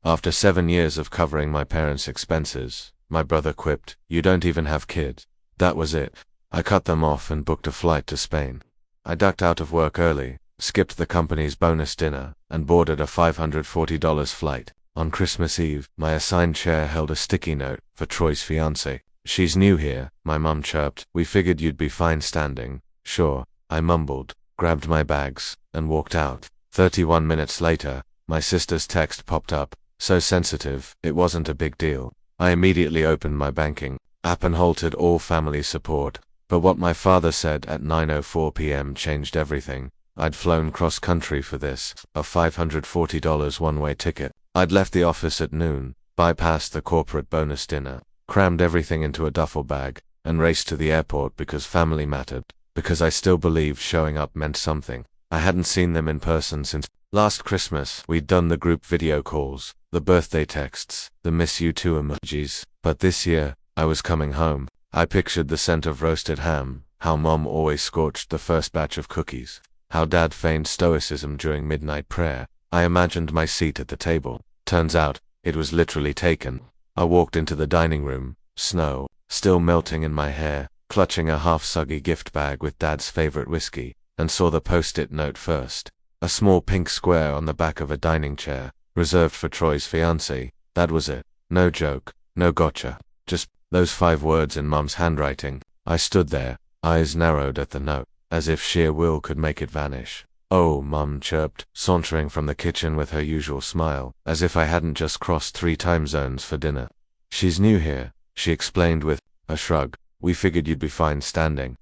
After 7 years of covering my parents' expenses, my brother quipped, "You don't even have kids." That was it. I cut them off and booked a flight to Spain. I ducked out of work early, skipped the company's bonus dinner, and boarded a $540 flight. On Christmas Eve, my assigned chair held a sticky note for Troy's fiancée. "She's new here," my mum chirped. "We figured you'd be fine standing." "Sure," I mumbled, grabbed my bags, and walked out. 31 minutes later, my sister's text popped up. So sensitive, it wasn't a big deal. I immediately opened my banking app and halted all family support. But what my father said at 9:04 p.m. changed everything. I'd flown cross-country for this, a $540 one-way ticket. I'd left the office at noon, bypassed the corporate bonus dinner, crammed everything into a duffel bag, and raced to the airport because family mattered, because I still believed showing up meant something. I hadn't seen them in person since last Christmas. We'd done the group video calls, the birthday texts, the miss you too emojis, but this year, I was coming home. I pictured the scent of roasted ham, how Mom always scorched the first batch of cookies, how Dad feigned stoicism during midnight prayer. I imagined my seat at the table. Turns out, it was literally taken. I walked into the dining room, snow still melting in my hair, clutching a half-soggy gift bag with Dad's favorite whiskey, and saw the post-it note first. A small pink square on the back of a dining chair, reserved for Troy's fiancée. That was it. No joke, no gotcha. Just those 5 words in Mum's handwriting. I stood there, eyes narrowed at the note, as if sheer will could make it vanish. "Oh," Mum chirped, sauntering from the kitchen with her usual smile, as if I hadn't just crossed 3 time zones for dinner. "She's new here," she explained with a shrug. "We figured you'd be fine standing,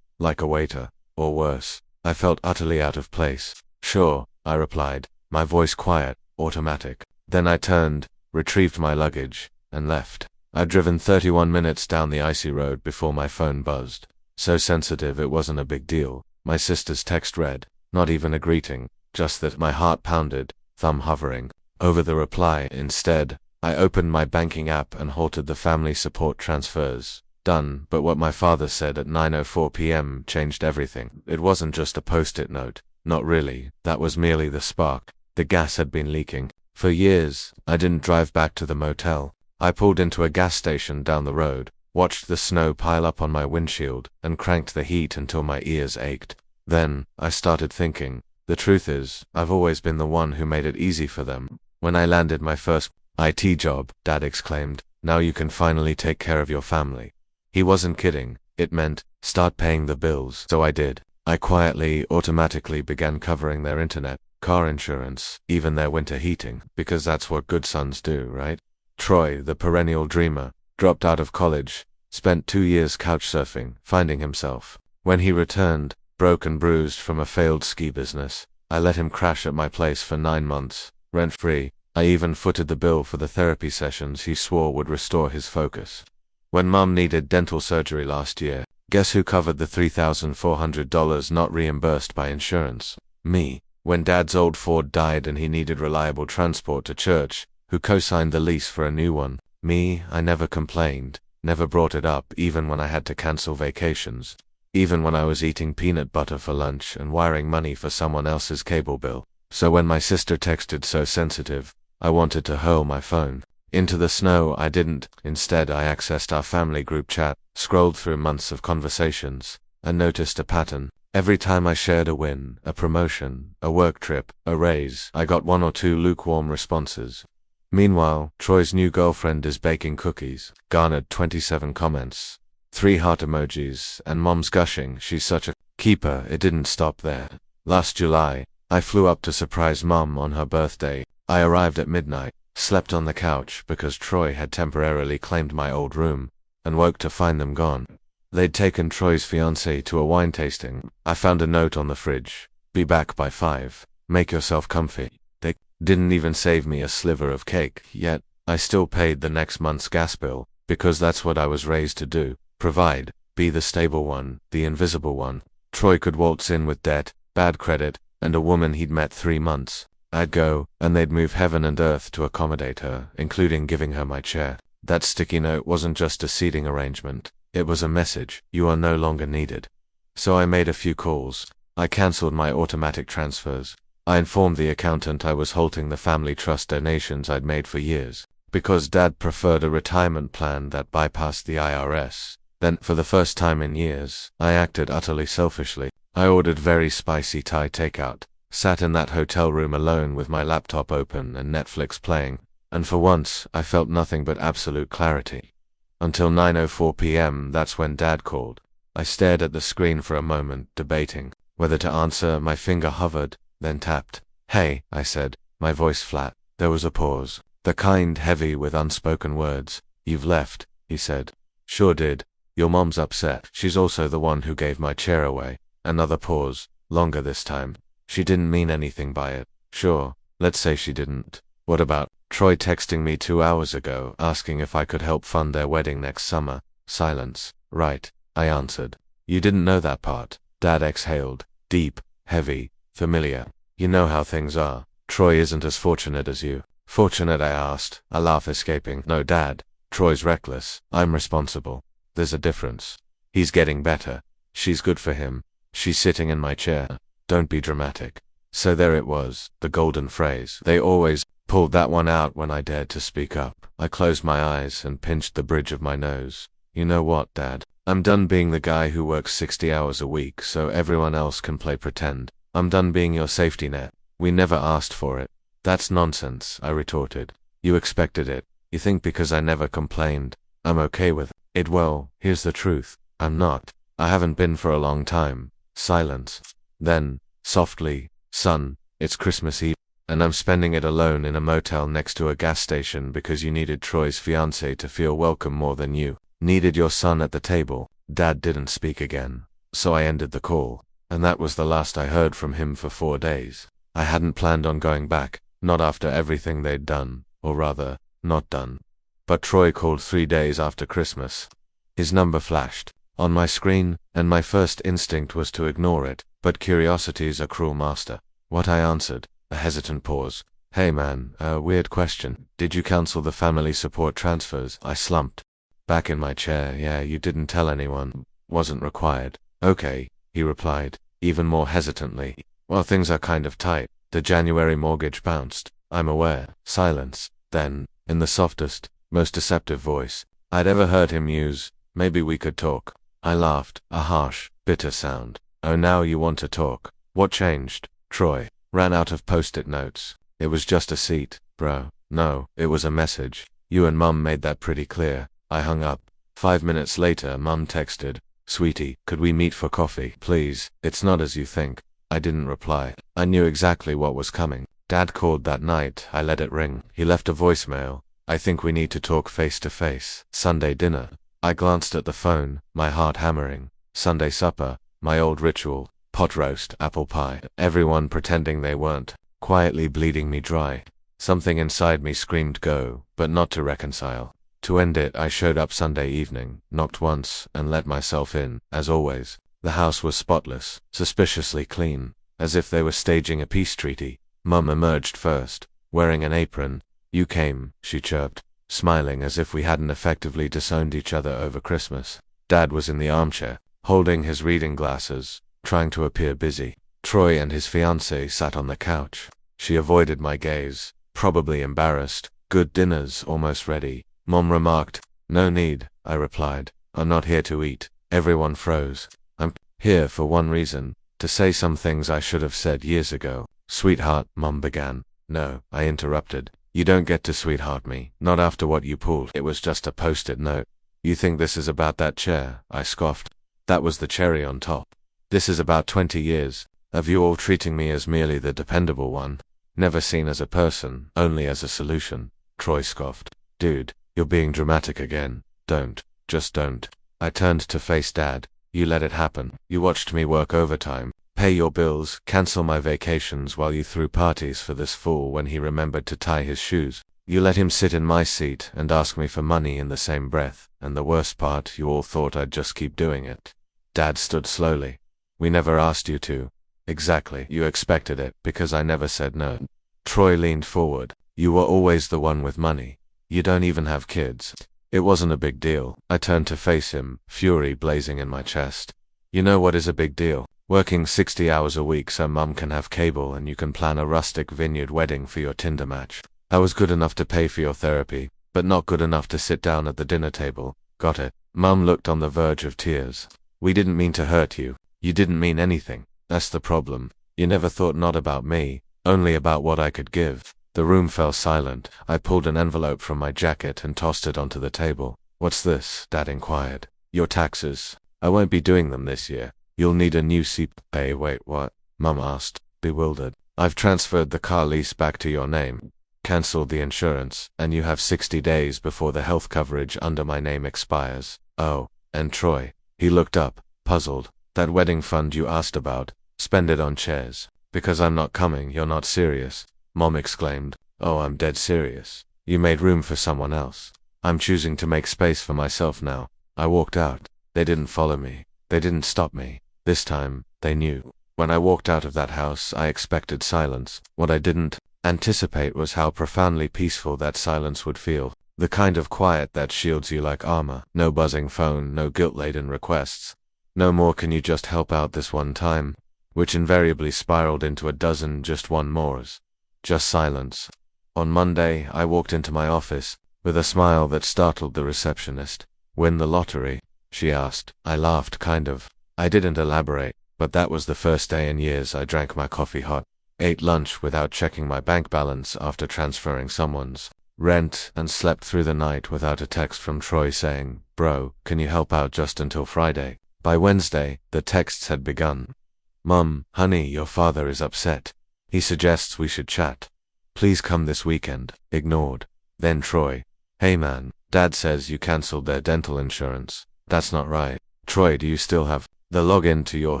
like a waiter, or worse." I felt utterly out of place. "Sure," I replied, my voice quiet, automatic. Then I turned, retrieved my luggage, and left. I'd driven 31 minutes down the icy road before my phone buzzed. So sensitive it wasn't a big deal. My sister's text read, not even a greeting, just that my heart pounded, thumb hovering over the reply. Instead, I opened my banking app and halted the family support transfers. Done, but what my father said at 9:04 p.m. changed everything. It wasn't just a post-it note. Not really. That was merely the spark. The gas had been leaking. For years, I didn't drive back to the motel. I pulled into a gas station down the road, watched the snow pile up on my windshield, and cranked the heat until my ears ached. Then, I started thinking, the truth is, I've always been the one who made it easy for them. When I landed my first IT job, Dad exclaimed, "Now you can finally take care of your family." He wasn't kidding. It meant, start paying the bills. So I did. I quietly, automatically began covering their internet, car insurance, even their winter heating, because that's what good sons do, right? Troy, the perennial dreamer, dropped out of college, spent 2 years couchsurfing, finding himself. When he returned, broke and bruised from a failed ski business, I let him crash at my place for 9 months, rent-free. I even footed the bill for the therapy sessions he swore would restore his focus. When Mum needed dental surgery last year, guess who covered the $3,400 not reimbursed by insurance? Me. When Dad's old Ford died and he needed reliable transport to church, who co-signed the lease for a new one? Me. I never complained, never brought it up even when I had to cancel vacations, even when I was eating peanut butter for lunch and wiring money for someone else's cable bill. So when my sister texted so sensitive, I wanted to hurl my phone into the snow. I didn't. Instead, I accessed our family group chat, scrolled through months of conversations, and noticed a pattern. Every time I shared a win, a promotion, a work trip, a raise, I got 1 or 2 lukewarm responses. Meanwhile, Troy's new girlfriend is baking cookies, garnered 27 comments, 3 heart emojis, and Mom's gushing, "She's such a keeper." It didn't stop there. Last July, I flew up to surprise Mom on her birthday. I arrived at midnight, slept on the couch because Troy had temporarily claimed my old room, and woke to find them gone. They'd taken Troy's fiancée to a wine tasting. I found a note on the fridge. "Be back by 5. Make yourself comfy." They didn't even save me a sliver of cake, yet I still paid the next month's gas bill, because that's what I was raised to do. Provide, be the stable one, the invisible one. Troy could waltz in with debt, bad credit, and a woman he'd met 3 months. I'd go, and they'd move heaven and earth to accommodate her, including giving her my chair. That sticky note wasn't just a seating arrangement. It was a message: you are no longer needed. So I made a few calls. I cancelled my automatic transfers. I informed the accountant I was halting the family trust donations I'd made for years, because Dad preferred a retirement plan that bypassed the IRS. Then, for the first time in years, I acted utterly selfishly. I ordered very spicy Thai takeout, sat in that hotel room alone with my laptop open and Netflix playing, and for once I felt nothing but absolute clarity. Until 9:04 p.m., that's when Dad called. I stared at the screen for a moment, debating whether to answer. My finger hovered, then tapped. "Hey," I said, my voice flat. There was a pause, the kind heavy with unspoken words. "You've left," he said. "Sure did. Your mom's upset. She's also the one who gave my chair away." Another pause, longer this time. "She didn't mean anything by it." "Sure, let's say she didn't. What about Troy texting me 2 hours ago, asking if I could help fund their wedding next summer?" Silence. "Right," I answered. "You didn't know that part." Dad exhaled. Deep, heavy, familiar. "You know how things are. Troy isn't as fortunate as you." "Fortunate?" I asked, a laugh escaping. "No, Dad. Troy's reckless. I'm responsible. There's a difference. He's getting better. She's good for him. She's sitting in my chair. Don't be dramatic." So there it was, the golden phrase. They always pulled that one out when I dared to speak up. I closed my eyes and pinched the bridge of my nose. "You know what, Dad? I'm done being the guy who works 60 hours a week so everyone else can play pretend. I'm done being your safety net. We never asked for it." "That's nonsense," I retorted. "You expected it. You think because I never complained, I'm okay with it. Well, here's the truth. I'm not. I haven't been for a long time." Silence. Then, softly, "Son, it's Christmas Eve, and I'm spending it alone in a motel next to a gas station because you needed Troy's fiancée to feel welcome more than you needed your son at the table." Dad didn't speak again, so I ended the call, and that was the last I heard from him for 4 days. I hadn't planned on going back, not after everything they'd done, or rather, not done. But Troy called 3 days after Christmas. His number flashed on my screen, and my first instinct was to ignore it, but curiosity's a cruel master. What I answered, a hesitant pause. "Hey man, weird question. Did you cancel the family support transfers?" I slumped back in my chair. "Yeah, you didn't tell anyone. Wasn't required." "Okay," he replied, even more hesitantly. "Well, things are kind of tight. The January mortgage bounced." "I'm aware." Silence. Then, in the softest, most deceptive voice I'd ever heard him use, "Maybe we could talk." I laughed, a harsh, bitter sound. "Oh, now you want to talk? What changed?" Troy ran out of post-it notes. "It was just a seat, bro." "No, it was a message. You and Mum made that pretty clear." I hung up. 5 minutes later, Mum texted, "Sweetie, could we meet for coffee, please? It's not as you think." I didn't reply. I knew exactly what was coming. Dad called that night. I let it ring. He left a voicemail. "I think we need to talk face to face." Sunday dinner. I glanced at the phone, my heart hammering. Sunday supper, my old ritual. Pot roast, apple pie. Everyone pretending they weren't. Quietly bleeding me dry. Something inside me screamed go, but not to reconcile. To end it, I showed up Sunday evening, knocked once, and let myself in. As always, the house was spotless, suspiciously clean, as if they were staging a peace treaty. Mum emerged first, wearing an apron. "You came," she chirped, smiling as if we hadn't effectively disowned each other over Christmas. Dad was in the armchair, holding his reading glasses, trying to appear busy. Troy and his fiancée sat on the couch. She avoided my gaze, probably embarrassed. "Good dinner's almost ready," Mom remarked. "No need," I replied. "I'm not here to eat." Everyone froze. "I'm here for one reason, to say some things I should have said years ago." "Sweetheart," Mom began. "No," I interrupted. "You don't get to sweetheart me, not after what you pulled." It was just a post-it note. "You think this is about that chair?" I scoffed. That was the cherry on top. "This is about 20 years of you all treating me as merely the dependable one, never seen as a person, only as a solution." Troy scoffed. "Dude, you're being dramatic again. Don't. Just don't." I turned to face Dad. "You let it happen. You watched me work overtime, pay your bills, cancel my vacations while you threw parties for this fool when he remembered to tie his shoes. You let him sit in my seat and ask me for money in the same breath, and the worst part, you all thought I'd just keep doing it." Dad stood slowly. "We never asked you to." "Exactly. You expected it, because I never said no." Troy leaned forward. "You were always the one with money. You don't even have kids." It wasn't a big deal. I turned to face him, fury blazing in my chest. "You know what is a big deal?" Working 60 hours a week so mum can have cable and you can plan a rustic vineyard wedding for your Tinder match. I was good enough to pay for your therapy, but not good enough to sit down at the dinner table. Got it? Mum looked on the verge of tears. We didn't mean to hurt you. You didn't mean anything. That's the problem. You never thought not about me, only about what I could give. The room fell silent. I pulled an envelope from my jacket and tossed it onto the table. What's this? Dad inquired. Your taxes. I won't be doing them this year. You'll need a new CPA. Wait, what? Mum asked, bewildered. I've transferred the car lease back to your name, cancelled the insurance, and you have 60 days before the health coverage under my name expires. Oh, and Troy. He looked up, puzzled. That wedding fund you asked about, spend it on chairs. Because I'm not coming, you're not serious? Mom exclaimed. Oh, I'm dead serious. You made room for someone else. I'm choosing to make space for myself now. I walked out. They didn't follow me. They didn't stop me. This time, they knew. When I walked out of that house, I expected silence. What I didn't anticipate was how profoundly peaceful that silence would feel. The kind of quiet that shields you like armor. No buzzing phone, no guilt-laden requests. No more can you just help out this one time, which invariably spiraled into a dozen just one mores. Just silence. On Monday, I walked into my office, with a smile that startled the receptionist. Win the lottery? She asked. I laughed, kind of. I didn't elaborate, but that was the first day in years I drank my coffee hot, ate lunch without checking my bank balance after transferring someone's rent, and slept through the night without a text from Troy saying, "Bro, can you help out just until Friday?" By Wednesday, the texts had begun. Mum, honey, your father is upset. He suggests we should chat. Please come this weekend. Ignored. Then Troy. Hey man, Dad says you cancelled their dental insurance. That's not right. Troy, do you still have the login to your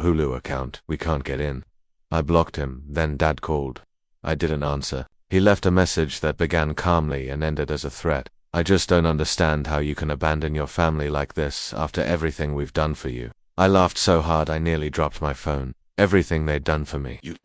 Hulu account? We can't get in. I blocked him, then Dad called. I didn't answer. He left a message that began calmly and ended as a threat. I just don't understand how you can abandon your family like this after everything we've done for you. I laughed so hard I nearly dropped my phone. Everything they'd done for me. You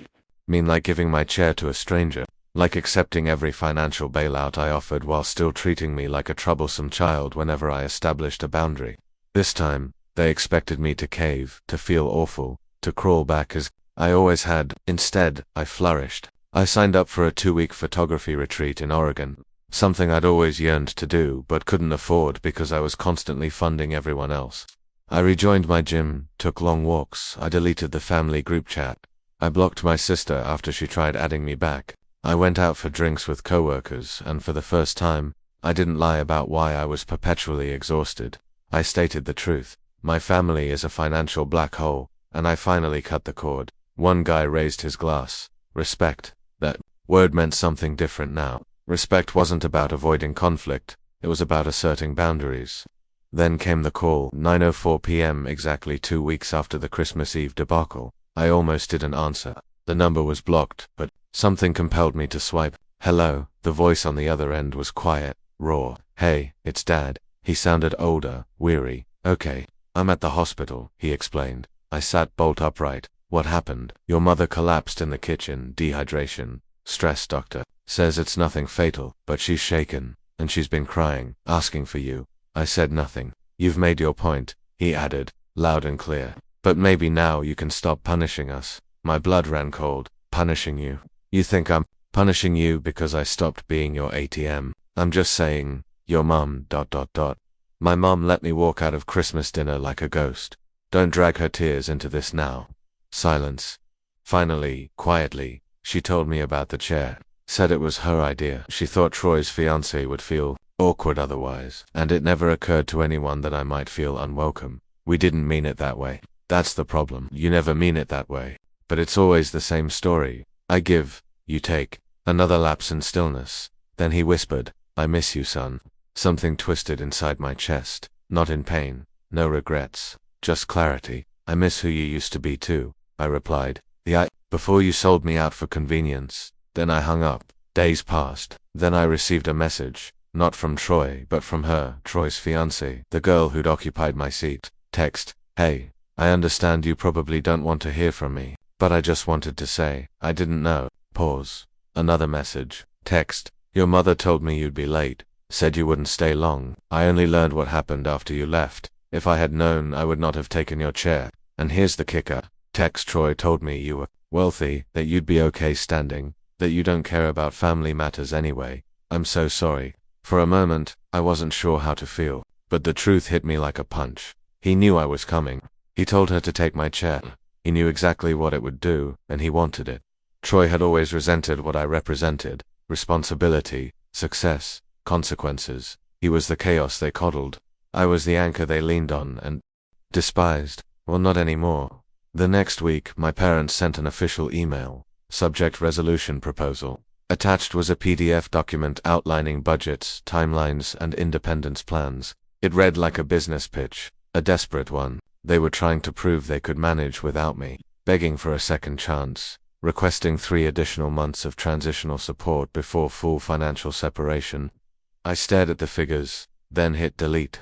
mean like giving my chair to a stranger? Like accepting every financial bailout I offered while still treating me like a troublesome child whenever I established a boundary? This time, they expected me to cave, to feel awful, to crawl back as I always had. Instead, I flourished. I signed up for a 2-week photography retreat in Oregon, something I'd always yearned to do but couldn't afford because I was constantly funding everyone else. I rejoined my gym, took long walks, I deleted the family group chat. I blocked my sister after she tried adding me back. I went out for drinks with coworkers, and for the first time, I didn't lie about why I was perpetually exhausted. I stated the truth. My family is a financial black hole, and I finally cut the cord. One guy raised his glass. Respect. That word meant something different now. Respect wasn't about avoiding conflict, it was about asserting boundaries. Then came the call, 9:04 p.m. exactly 2 weeks after the Christmas Eve debacle. I almost didn't answer. The number was blocked, but something compelled me to swipe. Hello. The voice on the other end was quiet, raw. Hey, it's Dad. He sounded older, weary. Okay. I'm at the hospital, he explained. I sat bolt upright. What happened? Your mother collapsed in the kitchen, dehydration. Stress, doctor. Says it's nothing fatal, but she's shaken, and she's been crying, asking for you. I said nothing. You've made your point, he added, loud and clear. But maybe now you can stop punishing us. My blood ran cold. Punishing you? You think I'm punishing you because I stopped being your ATM? I'm just saying, your mum, ... My mum let me walk out of Christmas dinner like a ghost. Don't drag her tears into this now. Silence. Finally, quietly, she told me about the chair. Said it was her idea. She thought Troy's fiancé would feel awkward otherwise, and it never occurred to anyone that I might feel unwelcome. We didn't mean it that way. That's the problem. You never mean it that way. But it's always the same story. I give, you take. Another lapse in stillness. Then he whispered, I miss you, son. Something twisted inside my chest. Not in pain. No regrets. Just clarity. I miss who you used to be too, I replied. Before you sold me out for convenience. Then I hung up. Days passed. Then I received a message. Not from Troy, but from her, Troy's fiancée, the girl who'd occupied my seat. Text, hey, I understand you probably don't want to hear from me, but I just wanted to say, I didn't know. Pause. Another message. Text, your mother told me you'd be late. Said you wouldn't stay long. I only learned what happened after you left. If I had known, I would not have taken your chair. And here's the kicker. text Troy told me you were wealthy, that you'd be okay standing, that you don't care about family matters anyway. I'm so sorry. For a moment, I wasn't sure how to feel, but the truth hit me like a punch. He knew I was coming. He told her to take my chair. He knew exactly what it would do, and he wanted it. Troy had always resented what I represented: responsibility, success, consequences. He was the chaos they coddled. I was the anchor they leaned on and despised. Well, not anymore. The next week, my parents sent an official email. Subject: resolution proposal. Attached was a PDF document outlining budgets, timelines, and independence plans. It read like a business pitch, a desperate one. They were trying to prove they could manage without me, begging for a second chance, requesting 3 additional months of transitional support before full financial separation. I stared at the figures, then hit delete.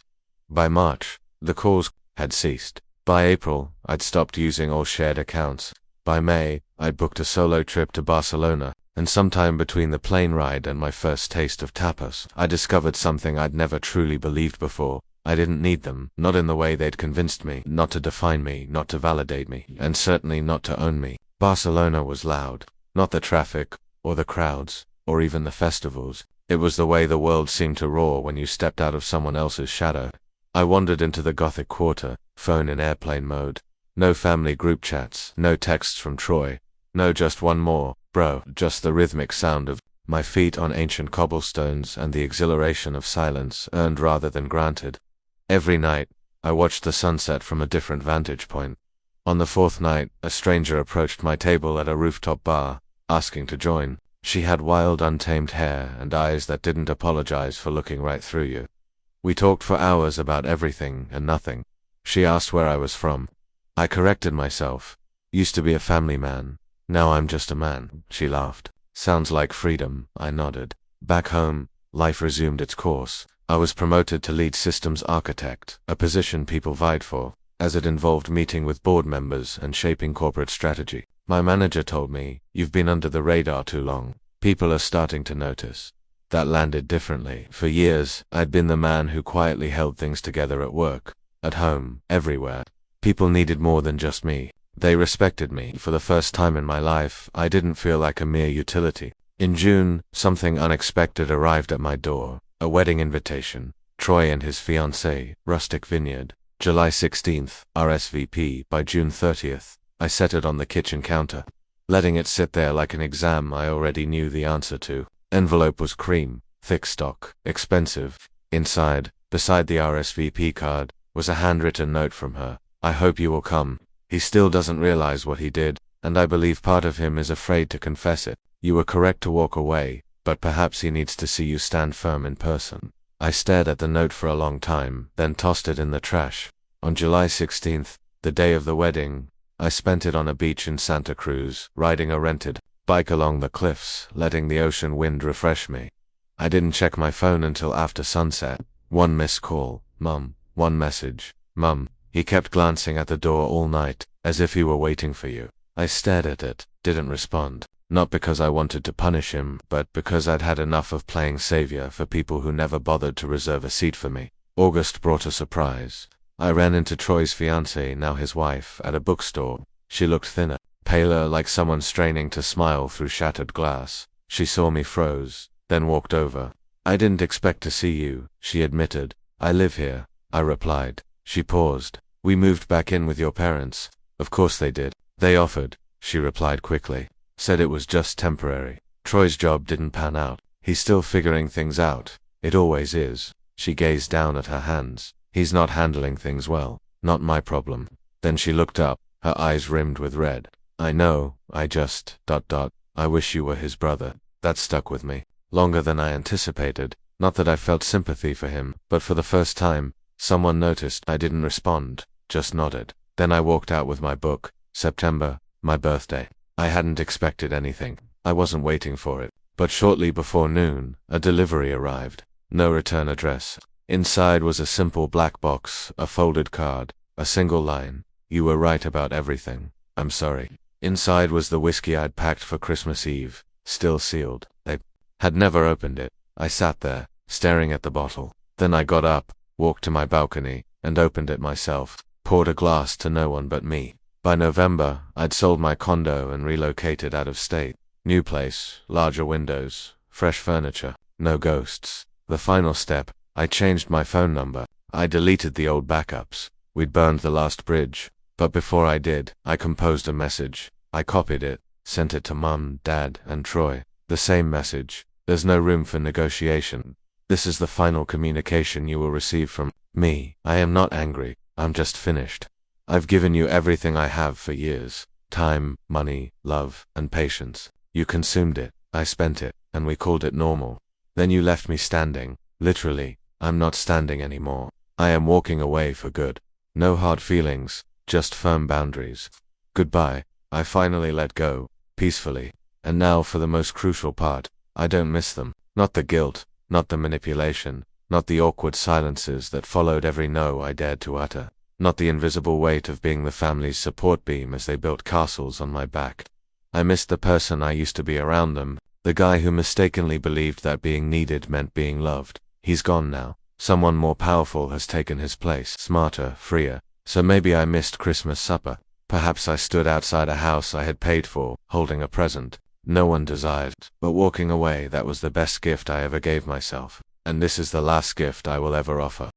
By March, the calls had ceased. By April, I'd stopped using all shared accounts. By May, I'd booked a solo trip to Barcelona, and sometime between the plane ride and my first taste of tapas, I discovered something I'd never truly believed before. I didn't need them, not in the way they'd convinced me, not to define me, not to validate me, and certainly not to own me. Barcelona was loud, not the traffic, or the crowds, or even the festivals. It was the way the world seemed to roar when you stepped out of someone else's shadow. I wandered into the Gothic Quarter, phone in airplane mode. No family group chats, no texts from Troy. No just one more, bro, just the rhythmic sound of my feet on ancient cobblestones and the exhilaration of silence, earned rather than granted. Every night, I watched the sunset from a different vantage point. On the 4th night, a stranger approached my table at a rooftop bar, asking to join. She had wild, untamed hair and eyes that didn't apologize for looking right through you. We talked for hours about everything and nothing. She asked where I was from. I corrected myself. Used to be a family man. Now I'm just a man. She laughed. Sounds like freedom, I nodded. Back home, life resumed its course. I was promoted to lead systems architect, a position people vied for, as it involved meeting with board members and shaping corporate strategy. My manager told me, "You've been under the radar too long. People are starting to notice." That landed differently. For years, I'd been the man who quietly held things together at work, at home, everywhere. People needed more than just me. They respected me. For the first time in my life, I didn't feel like a mere utility. In June, something unexpected arrived at my door. A wedding invitation. Troy and his fiancée, Rustic Vineyard. July 16th, RSVP. By June 30th, I set it on the kitchen counter, letting it sit there like an exam I already knew the answer to. Envelope was cream, thick stock, expensive. Inside, beside the RSVP card, was a handwritten note from her. "I hope you will come." He still doesn't realize what he did, and I believe part of him is afraid to confess it. You were correct to walk away, but perhaps he needs to see you stand firm in person. I stared at the note for a long time, then tossed it in the trash. On July 16th, the day of the wedding, I spent it on a beach in Santa Cruz, riding a rented bike along the cliffs, letting the ocean wind refresh me. I didn't check my phone until after sunset. One missed call, Mum. One message, Mum. He kept glancing at the door all night, as if he were waiting for you. I stared at it, didn't respond. Not because I wanted to punish him, but because I'd had enough of playing savior for people who never bothered to reserve a seat for me. August brought a surprise. I ran into Troy's fiancée, now his wife, at a bookstore. She looked thinner, paler, like someone straining to smile through shattered glass. She saw me, froze, then walked over. "I didn't expect to see you," she admitted. "I live here," I replied. She paused. "We moved back in with your parents." "Of course they did. They offered," she replied quickly. "Said it was just temporary. Troy's job didn't pan out. He's still figuring things out. It always is." She gazed down at her hands. "He's not handling things well. Not my problem." Then she looked up, her eyes rimmed with red. "I know, I just... I wish you were his brother." That stuck with me. Longer than I anticipated. Not that I felt sympathy for him, but for the first time, someone noticed. I didn't respond, just nodded. Then I walked out with my book. September, my birthday. I hadn't expected anything. I wasn't waiting for it. But shortly before noon, a delivery arrived. No return address. Inside was a simple black box, a folded card, a single line. "You were right about everything. I'm sorry." Inside was the whiskey I'd packed for Christmas Eve, still sealed. They had never opened it. I sat there, staring at the bottle. Then I got up, walked to my balcony, and opened it myself. Poured a glass to no one but me. By November, I'd sold my condo and relocated out of state. New place, larger windows, fresh furniture, no ghosts. The final step, I changed my phone number. I deleted the old backups. We'd burned the last bridge. But before I did, I composed a message. I copied it, sent it to Mum, Dad, and Troy. The same message. There's no room for negotiation. This is the final communication you will receive from me. I am not angry. I'm just finished. I've given you everything I have for years. Time, money, love, and patience. You consumed it. I spent it, and we called it normal. Then you left me standing. Literally, I'm not standing anymore. I am walking away for good. No hard feelings, just firm boundaries. Goodbye. I finally let go, peacefully. And now for the most crucial part. I don't miss them. Not the guilt, not the manipulation, not the awkward silences that followed every no I dared to utter, not the invisible weight of being the family's support beam as they built castles on my back. I missed the person I used to be around them, the guy who mistakenly believed that being needed meant being loved. He's gone now. Someone more powerful has taken his place, smarter, freer. So maybe I missed Christmas supper. Perhaps I stood outside a house I had paid for, holding a present no one desired. But walking away, that was the best gift I ever gave myself. And this is the last gift I will ever offer.